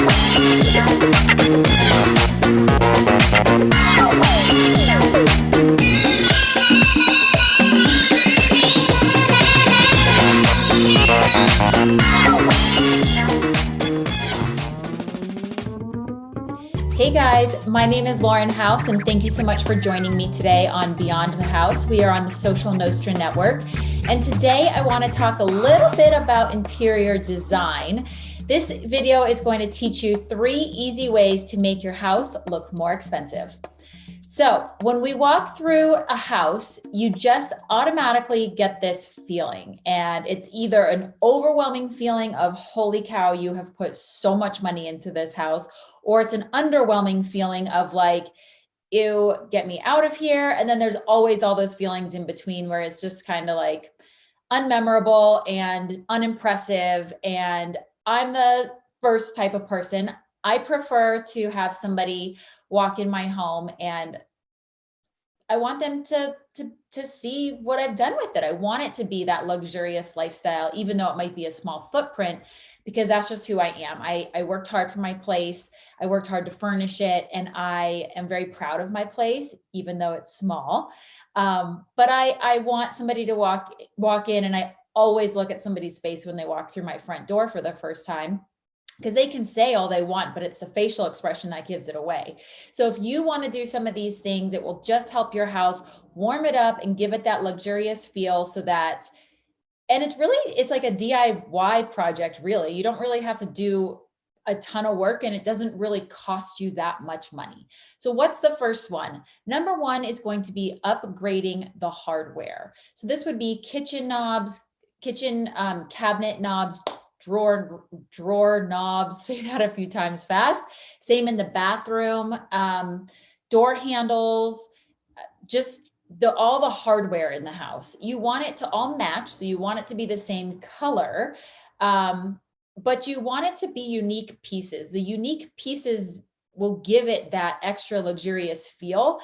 Hey guys, my name is Lauren House, and thank you so much for joining me today on Beyond the House. We are on the Social Nostra network, and today I want to talk a little bit about interior design. This video is going to teach you 3 easy ways to make your house look more expensive. So when we walk through a house, you just automatically get this feeling, and it's either an overwhelming feeling of, holy cow, you have put so much money into this house, or it's an underwhelming feeling of like, ew, get me out of here. And then there's always all those feelings in between where it's just kind of like unmemorable and unimpressive. And I'm the first type of person. I prefer to have somebody walk in my home and I want them to see what I've done with it. I want it to be that luxurious lifestyle, even though it might be a small footprint, because that's just who I am. I worked hard for my place. I worked hard to furnish it, and I am very proud of my place, even though it's small. But I want somebody to walk in, and I always look at somebody's face when they walk through my front door for the first time, because they can say all they want, but it's the facial expression that gives it away. So if you want to do some of these things, it will just help your house warm it up and give it that luxurious feel, so that, and it's like a DIY project, really. You don't really have to do a ton of work, and it doesn't really cost you that much money. So what's the first one? Number 1 is going to be upgrading the hardware. So this would be kitchen knobs, cabinet knobs, drawer knobs, say that a few times fast. Same in the bathroom, door handles, just all the hardware in the house. You want it to all match. So you want it to be the same color, but you want it to be unique pieces. The unique pieces will give it that extra luxurious feel.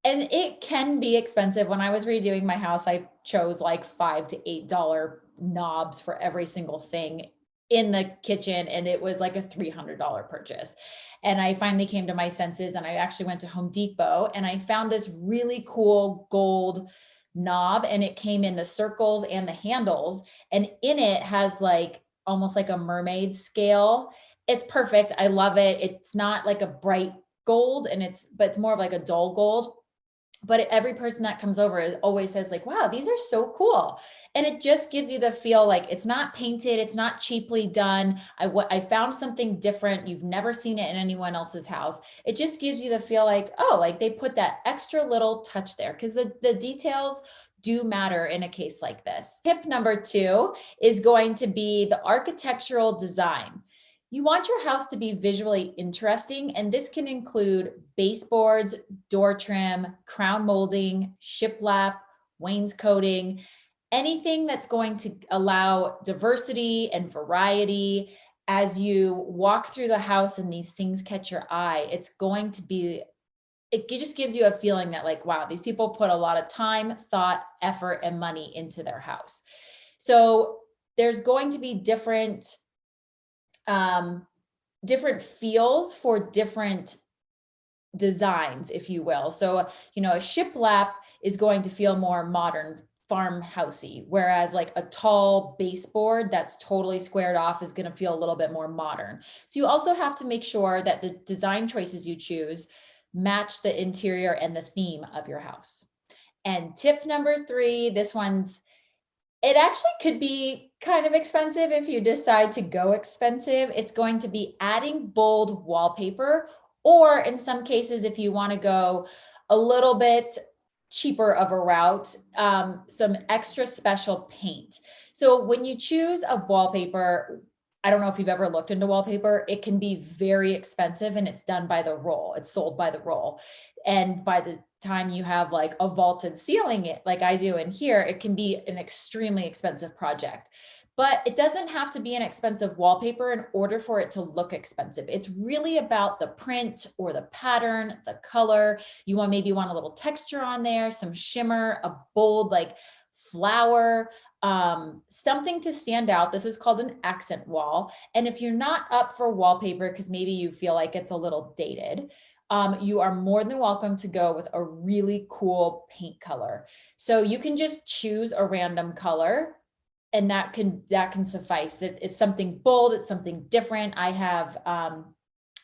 And it can be expensive. When I was redoing my house, I chose like $5 to $8 knobs for every single thing in the kitchen, and it was like a $300 purchase. And I finally came to my senses, and I actually went to Home Depot, and I found this really cool gold knob, and it came in the circles and the handles, and in it has like almost like a mermaid scale. It's perfect. I love it. It's not like a bright gold, but it's more of like a dull gold. But every person that comes over always says like, wow, these are so cool. And it just gives you the feel like it's not painted, it's not cheaply done. I found something different. You've never seen it in anyone else's house. It just gives you the feel like, oh, like they put that extra little touch there, because the details do matter in a case like this. Tip number 2 is going to be the architectural design. You want your house to be visually interesting, and this can include baseboards, door trim, crown molding, shiplap, wainscoting, anything that's going to allow diversity and variety. As you walk through the house and these things catch your eye, it just gives you a feeling that like, wow, these people put a lot of time, thought, effort, and money into their house. So there's going to be different feels for different designs, if you will. So, a shiplap is going to feel more modern, farmhousey, whereas like a tall baseboard that's totally squared off is going to feel a little bit more modern. So you also have to make sure that the design choices you choose match the interior and the theme of your house. And tip number 3, it actually could be kind of expensive if you decide to go expensive. It's going to be adding bold wallpaper, or in some cases, if you want to go a little bit cheaper of a route, some extra special paint. So when you choose a wallpaper, I don't know if you've ever looked into wallpaper. It can be very expensive, and it's done by the roll. It's sold by the roll. And by the time you have like a vaulted ceiling, like I do in here, it can be an extremely expensive project. But it doesn't have to be an expensive wallpaper in order for it to look expensive. It's really about the print or the pattern, the color. You maybe want a little texture on there, some shimmer, a bold like flower, something to stand out. This is called an accent wall. And if you're not up for wallpaper, because maybe you feel like it's a little dated, you are more than welcome to go with a really cool paint color. So you can just choose a random color and that can suffice. It's something bold, it's something different. I have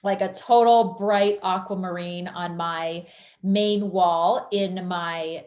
like a total bright aquamarine on my main wall in my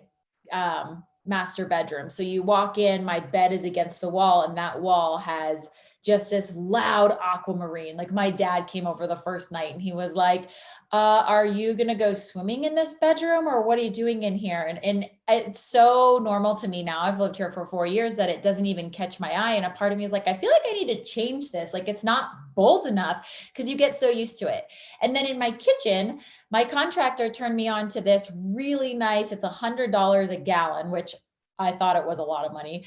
master bedroom. So you walk in, my bed is against the wall, and that wall has just this loud aquamarine. Like my dad came over the first night and he was like, are you going to go swimming in this bedroom or what are you doing in here? And it's so normal to me now. I've lived here for 4 years that it doesn't even catch my eye. And a part of me is like, I feel like I need to change this. Like it's not bold enough because you get so used to it. And then in my kitchen, my contractor turned me on to this really nice, it's $100 a gallon, which I thought it was a lot of money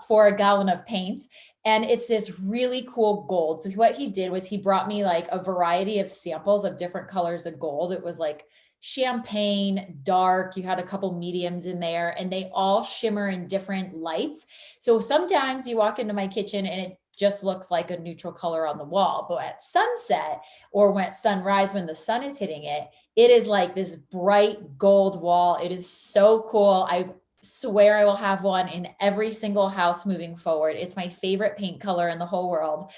for a gallon of paint. And it's this really cool gold. So what he did was he brought me like a variety of samples of different colors of gold. It was like champagne, dark, you had a couple mediums in there, and they all shimmer in different lights. So sometimes you walk into my kitchen and it just looks like a neutral color on the wall. But at sunset or when at sunrise, when the sun is hitting it, it is like this bright gold wall. It is so cool. I swear I will have one in every single house moving forward. It's my favorite paint color in the whole world.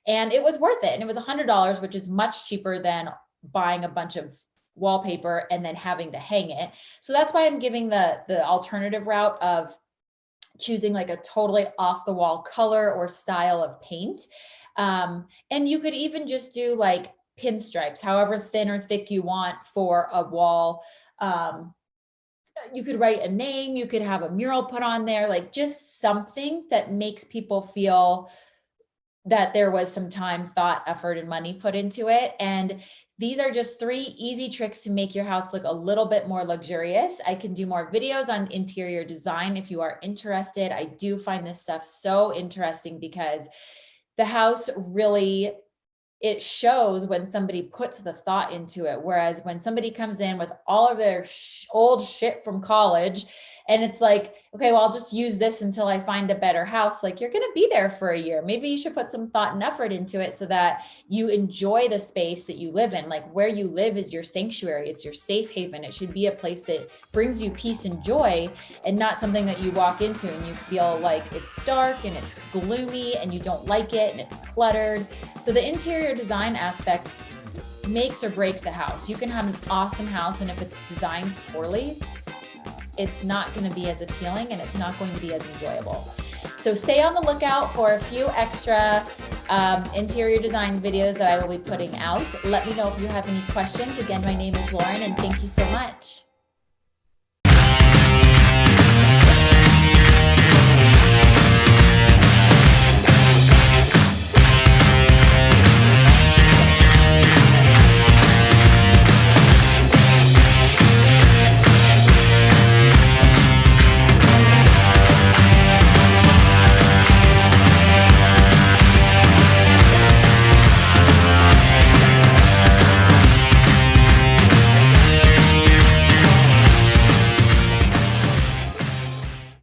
And it was worth it. And it was $100, which is much cheaper than buying a bunch of wallpaper and then having to hang it. So that's why I'm giving the alternative route of choosing like a totally off the wall color or style of paint. And you could even just do like pinstripes, however thin or thick you want for a wall. You could write a name, you could have a mural put on there, like just something that makes people feel that there was some time, thought, effort, and money put into it. And these are just 3 easy tricks to make your house look a little bit more luxurious. I can do more videos on interior design if you are interested. I do find this stuff so interesting because the house really, it shows when somebody puts the thought into it. Whereas when somebody comes in with all of their old shit from college and it's like, okay, well, I'll just use this until I find a better house. Like you're going to be there for a year. Maybe you should put some thought and effort into it so that you enjoy the space that you live in. Like where you live is your sanctuary. It's your safe haven. It should be a place that brings you peace and joy and not something that you walk into and you feel like it's dark and it's gloomy and you don't like it and it's cluttered. So the interior design aspect makes or breaks a house. You can have an awesome house, and if it's designed poorly, it's not going to be as appealing and it's not going to be as enjoyable. So stay on the lookout for a few extra interior design videos that I will be putting out. Let me know if you have any questions. Again, my name is Lauren, and thank you so much.